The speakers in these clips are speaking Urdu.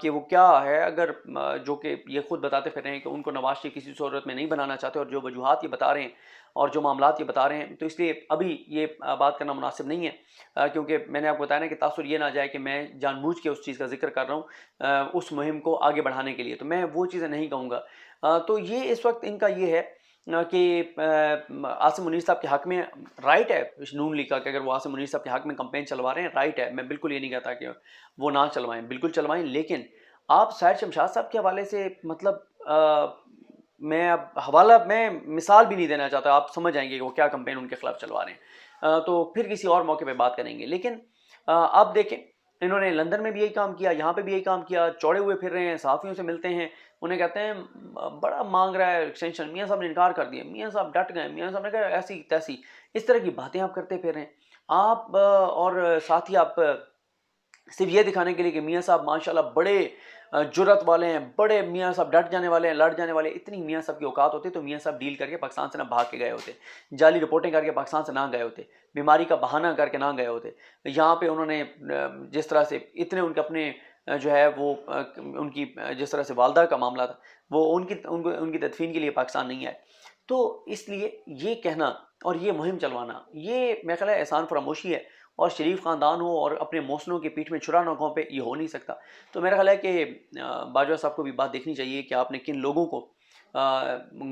کہ وہ کیا ہے، اگر جو کہ یہ خود بتاتے پھر رہے ہیں کہ ان کو نواز شریف کسی صورت میں نہیں بنانا چاہتے، اور جو وجوہات یہ بتا رہے ہیں اور جو معاملات یہ بتا رہے ہیں، تو اس لیے ابھی یہ بات کرنا مناسب نہیں ہے، کیونکہ میں نے آپ کو بتایا نا کہ تاثر یہ نہ جائے کہ میں جان بوجھ کے اس چیز کا ذکر کر رہا ہوں اس مہم کو آگے بڑھانے کے لیے، تو میں وہ چیزیں نہیں کہوں گا۔ تو یہ اس وقت ان کا یہ ہے کہ عاصم منیر صاحب کے حق میں رائٹ ہے نون لیگ کا، کہ اگر وہ عاصم منیر صاحب کے حق میں کمپین چلوا رہے ہیں، رائٹ ہے، میں بالکل یہ نہیں کہتا کہ وہ نہ چلوائیں، بالکل چلوائیں، لیکن آپ سعید شمشاد صاحب کے حوالے سے مطلب میں اب حوالہ میں مثال بھی نہیں دینا چاہتا، آپ سمجھ جائیں گے کہ وہ کیا کمپین ان کے خلاف چلوا رہے ہیں، تو پھر کسی اور موقع پہ بات کریں گے۔ لیکن آپ دیکھیں انہوں نے لندن میں بھی یہی کام کیا، یہاں پہ بھی یہی کام کیا، چوڑے ہوئے پھر رہے ہیں، صحافیوں سے ملتے ہیں، انہیں کہتے ہیں بڑا مانگ رہا ہے ایکسٹینشن، میاں صاحب نے انکار کر دیا، میاں صاحب ڈٹ گئے، میاں صاحب نے کہا ایسی تیسی، اس طرح کی باتیں آپ کرتے پھر رہے ہیں آپ، اور ساتھ ہی آپ صرف یہ دکھانے کے لیے کہ میاں صاحب ماشاءاللہ بڑے جرت والے ہیں، بڑے میاں صاحب ڈٹ جانے والے ہیں، لڑ جانے والے، اتنی میاں صاحب کی اوقات ہوتے تو میاں صاحب ڈیل کر کے پاکستان سے نہ بھاگ کے گئے ہوتے، جعلی رپورٹیں کر کے پاکستان سے نہ گئے ہوتے، بیماری کا بہانہ کر کے نہ گئے ہوتے۔ یہاں پہ انہوں نے جس طرح سے اتنے ان کے اپنے جو ہے وہ ان کی جس طرح سے والدہ کا معاملہ تھا، وہ ان کی تدفین کے لیے پاکستان نہیں آئے، تو اس لیے یہ کہنا اور یہ مہم چلوانا، یہ میرا خیال ہے احسان فراموشی ہے، اور شریف خاندان ہو اور اپنے محسنوں کے پیٹھ میں چھرا نہ گھونپے، یہ ہو نہیں سکتا۔ تو میرا خیال ہے کہ باجوہ صاحب کو بھی بات دیکھنی چاہیے کہ آپ نے کن لوگوں کو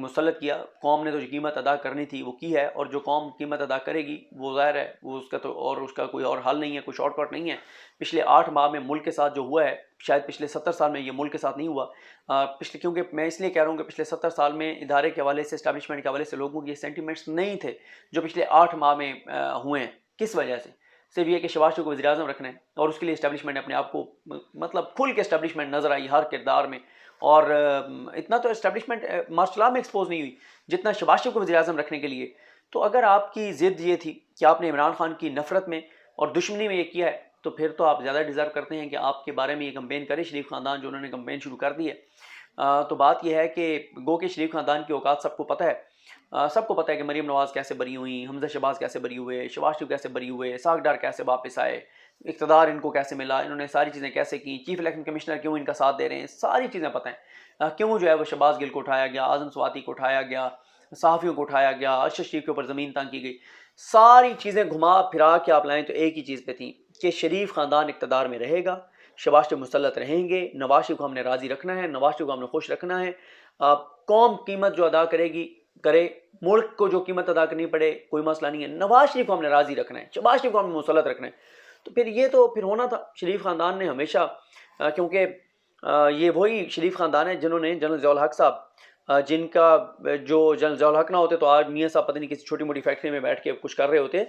مسلط کیا، قوم نے تو جو قیمت ادا کرنی تھی وہ کی ہے، اور جو قوم قیمت ادا کرے گی وہ ظاہر ہے وہ اس کا تو اور اس کا کوئی اور حل نہیں ہے، کوئی شارٹ کٹ نہیں ہے۔ پچھلے 8 ماہ میں ملک کے ساتھ جو ہوا ہے، شاید پچھلے 70 سال میں یہ ملک کے ساتھ نہیں ہوا، پچھلے، کیونکہ میں اس لیے کہہ رہا ہوں کہ پچھلے 70 سال میں ادارے کے حوالے سے، اسٹیبلشمنٹ کے حوالے سے لوگوں کے یہ سینٹیمنٹس نہیں تھے جو پچھلے 8 ماہ میں ہوئے ہیں۔ کس وجہ سے؟ صرف یہ کہ شہباز شریف کو وزیر اعظم رکھنا ہے، اور اس کے لیے اسٹیبلشمنٹ نے اپنے آپ کو مطلب کھل کے اسٹیبلشمنٹ نظر آئی ہر کردار میں، اور اتنا تو اسٹیبلشمنٹ مارشل لا میں ایکسپوز نہیں ہوئی جتنا شہباز شریف کو وزیر اعظم رکھنے کے لیے۔ تو اگر آپ کی ضد یہ تھی کہ آپ نے عمران خان کی نفرت میں اور دشمنی میں یہ کیا ہے، تو پھر تو آپ زیادہ ڈیزرو کرتے ہیں کہ آپ کے بارے میں یہ کمپین کرے شریف خاندان، جو انہوں نے کمپین شروع کر دی ہے۔ تو بات یہ ہے کہ گو کہ شریف خاندان کی اوقات سب کو پتہ ہے، سب کو پتہ ہے کہ مریم نواز کیسے بری ہوئیں، حمزہ شہباز کیسے بری ہوئے، شہباز شریف کیسے بری ہوئے، اسحاق ڈار کیسے واپس آئے، اقتدار ان کو کیسے ملا، انہوں نے ساری چیزیں کیسے کی، چیف الیکشن کمشنر کیوں ان کا ساتھ دے رہے ہیں، ساری چیزیں پتہ ہیں، کیوں جو ہے وہ شہباز گل کو اٹھایا گیا، اعظم سواتی کو اٹھایا گیا، صحافیوں کو اٹھایا گیا، ارشد شریف کے اوپر زمین تنگ کی گئی، ساری چیزیں گھما پھرا کے آپ لائیں تو ایک ہی چیز پہ تھیں کہ شریف خاندان اقتدار میں رہے گا، شہباز شریف مسلط رہیں گے، نواز شریف کو ہم نے راضی رکھنا ہے، نواز شریف کو ہم نے خوش رکھنا ہے، قوم قیمت جو ادا کرے گی کرے، ملک کو جو قیمت ادا کرنی پڑے کوئی مسئلہ نہیں ہے، نواز شریف کو ہم نے راضی رکھنا ہے، شہباز شریف کو ہم نے مسلط رکھنا ہے۔ تو پھر یہ تو پھر ہونا تھا۔ شریف خاندان نے ہمیشہ کیونکہ یہ وہی شریف خاندان ہے جنہوں نے جنرل ضیاء الحق صاحب، جن کا جو جنرل ضیاء الحق نہ ہوتے تو آج میاں صاحب پتہ نہیں کسی چھوٹی موٹی فیکٹری میں بیٹھ کے کچھ کر رہے ہوتے،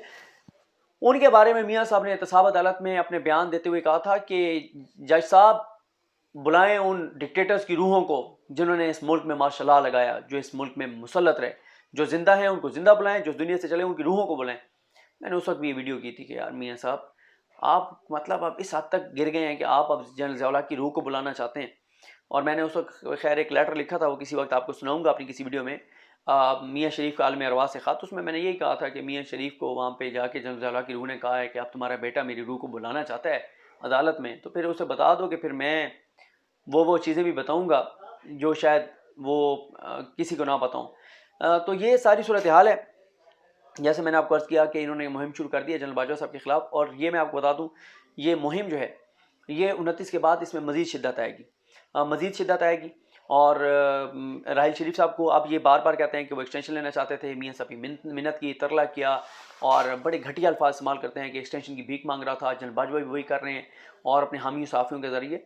ان کے بارے میں میاں صاحب نے احتساب عدالت میں اپنے بیان دیتے ہوئے کہا تھا کہ جج صاحب بلائیں ان ڈکٹیٹرز کی روحوں کو جنہوں نے اس ملک میں مارشل لا لگایا، جو اس ملک میں مسلط رہے، جو زندہ ہیں ان کو زندہ بلائیں، جو دنیا سے چلے ان کی روحوں کو بلائیں۔ میں نے اس وقت بھی یہ ویڈیو کی تھی کہ یار میاں صاحب آپ مطلب اب اس حد تک گر گئے ہیں کہ آپ اب جنرل ضیاء الحق کی روح کو بلانا چاہتے ہیں۔ اور میں نے اس وقت خیر ایک لیٹر لکھا تھا، وہ کسی وقت آپ کو سناؤں گا اپنی کسی ویڈیو میں، میاں شریف کا عالم ارواح سے خط، اس میں نے یہی کہا تھا کہ میاں شریف کو وہاں پہ جا کے جنرل ضیاء الحق کی روح نے کہا ہے کہ اب تمہارا بیٹا میری روح کو بلانا چاہتا ہے عدالت میں، تو پھر اسے بتا دو کہ پھر میں وہ چیزیں بھی بتاؤں گا جو شاید وہ کسی کو نہ بتاؤں۔ تو یہ ساری صورتحال ہے۔ جیسے میں نے آپ کو عرض کیا کہ انہوں نے مہم شروع کر دی ہے جنرل باجوہ صاحب کے خلاف، اور یہ میں آپ کو بتا دوں یہ مہم جو ہے یہ 29 کے بعد اس میں مزید شدت آئے گی، مزید شدت آئے گی، اور راحیل شریف صاحب کو آپ یہ بار بار کہتے ہیں کہ وہ ایکسٹینشن لینا چاہتے تھے، میاں صاحب کی منت کی، ترلا کیا، اور بڑے گھٹیا الفاظ استعمال کرتے ہیں کہ ایکسٹینشن کی بھیک مانگ رہا تھا، جنرل باجوہ بھی وہی کر رہے ہیں اور اپنے حامی صحافیوں کے ذریعے۔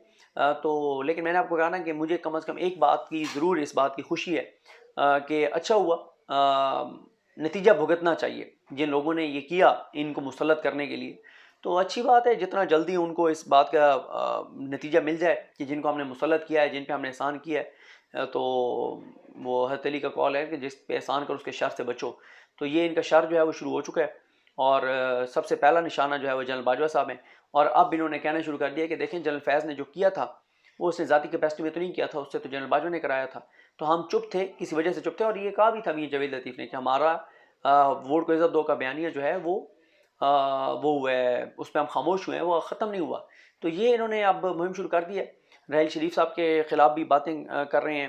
تو لیکن میں نے آپ کو کہا نا کہ مجھے کم از کم ایک بات کی ضرور اس بات کی خوشی ہے کہ اچھا ہوا، نتیجہ بھگتنا چاہیے جن لوگوں نے یہ کیا ان کو مسلط کرنے کے لیے، تو اچھی بات ہے جتنا جلدی ان کو اس بات کا نتیجہ مل جائے کہ جن کو ہم نے مسلط کیا ہے، جن پہ ہم نے احسان کیا ہے، تو وہ حضرت علی کا قول ہے کہ جس پہ احسان کرو اس کے شر سے بچو، تو یہ ان کا شر جو ہے وہ شروع ہو چکا ہے، اور سب سے پہلا نشانہ جو ہے وہ جنرل باجوہ صاحب ہیں، اور اب انہوں نے کہنا شروع کر دیا کہ دیکھیں جنرل فیض نے جو کیا تھا وہ اس نے ذاتی کیپیسٹی میں تو نہیں کیا تھا، اس سے تو جنرل باجوہ نے کرایا تھا، تو ہم چپ تھے، کسی وجہ سے چپ تھے، اور یہ کہا بھی تھا میر جاوید لطیف نے کہ ہمارا ووٹ کو عزت دو کا بیانیہ جو ہے وہ ہے اس پہ ہم خاموش ہوئے ہیں، وہ ختم نہیں ہوا۔ تو یہ انہوں نے اب مہم شروع کر دی ہے، راحیل شریف صاحب کے خلاف بھی باتیں کر رہے ہیں،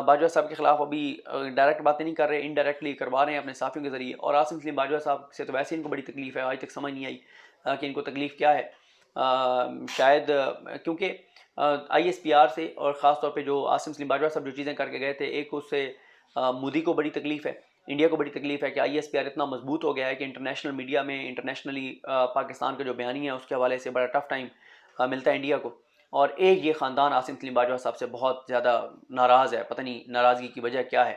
باجوہ صاحب کے خلاف ابھی ڈائریکٹ باتیں نہیں کر رہے، انڈائریکٹلی کروا رہے ہیں اپنے صحافیوں کے ذریعے، اور عاصم سلیم باجوہ صاحب سے تو ویسے ان کو بڑی تکلیف ہے، آج تک سمجھ نہیں آئی کہ ان کو تکلیف کیا ہے۔ شاید کیونکہ آئی ایس پی آر سے، اور خاص طور پہ جو عاصم سلیم باجوہ صاحب جو چیزیں کر کے گئے تھے، ایک اس سے مودی کو بڑی تکلیف ہے، انڈیا کو بڑی تکلیف ہے کہ آئی ایس پی آر اتنا مضبوط ہو گیا ہے کہ انٹرنیشنل میڈیا میں، انٹرنیشنلی پاکستان کا جو بیانی ہے اس کے حوالے سے بڑا ٹف ٹائم ملتا ہے انڈیا کو، اور ایک یہ خاندان عاصم سلیم باجوہ صاحب سے بہت زیادہ ناراض ہے، پتہ نہیں ناراضگی کی وجہ کیا ہے۔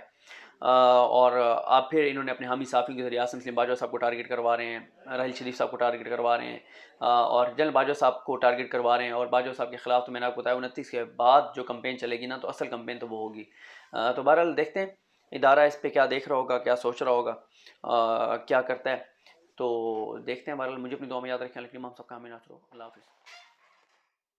اور اب پھر انہوں نے اپنے حامی صحافیوں کے ذریعے عاصم سلیم باجوہ صاحب کو ٹارگٹ کروا رہے ہیں، راحیل شریف صاحب کو ٹارگٹ کروا رہے ہیں، اور جنرل باجوہ صاحب کو ٹارگٹ کروا رہے ہیں، اور باجوہ صاحب کے خلاف تو میں نے آپ کو بتایا 29 کے بعد جو کمپین چلے گی نا، تو اصل کمپین تو وہ ہوگی۔ تو بہرحال دیکھتے ہیں ادارہ اس پہ کیا دیکھ رہا ہوگا، کیا سوچ رہا ہوگا، کیا کرتا ہے، تو دیکھتے ہیں۔ بہرحال مجھے اپنی دعا میں یاد رکھیں، لیکن ہم سب کا ہمیں ناصر ہو۔ اللہ حافظ۔